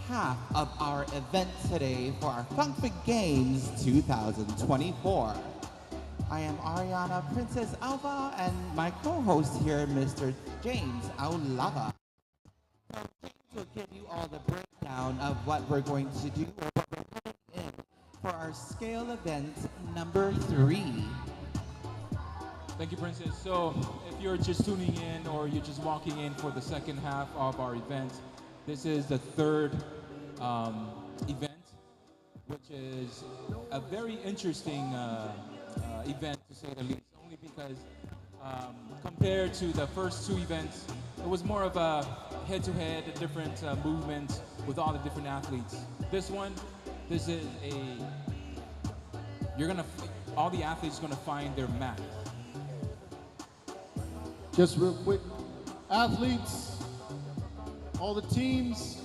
half of our event today for our Funkfit Games 2024. I am Ariana Princess AUVA'A and my co-host here, Mr. James AUVA'A. So James will give you all the breakdown of what we're going to do or what we're putting in for our scale event number 3. Thank you, Princess. So if you're just tuning in or you're just walking in for the second half of our event, this is the third event, which is a very interesting event to say the least, only because compared to the first two events, it was more of a head-to-head, different movement with all the different athletes. This one, this is all the athletes are gonna find their match. Just real quick, athletes, all the teams,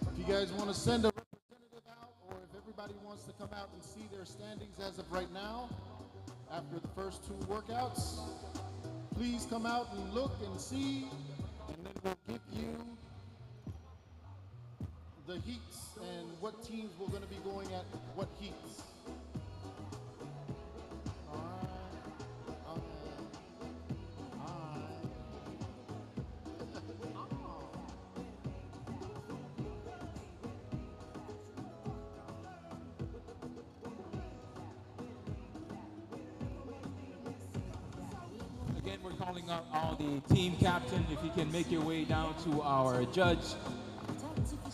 if you guys want to send a representative out or if everybody wants to come out and see their standings as of right now, after the first two workouts, please come out and look and see, and then we'll give you the heats and what teams we're going to be going at what heats. Again, we're calling out all the team captain. If you can make your way down to our judge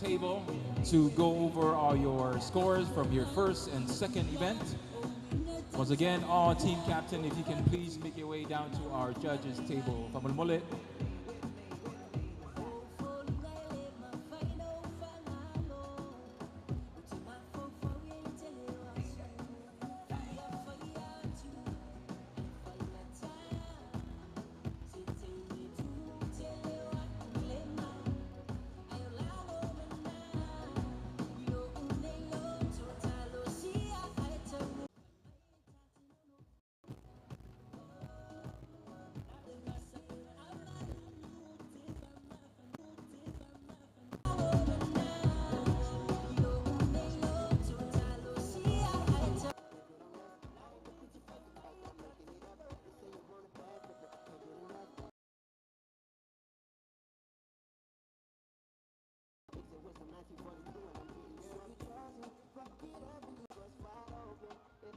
table to go over all your scores from your first and second event. Once again, all team captain, if you can please make your way down to our judges table. Pamulmulit.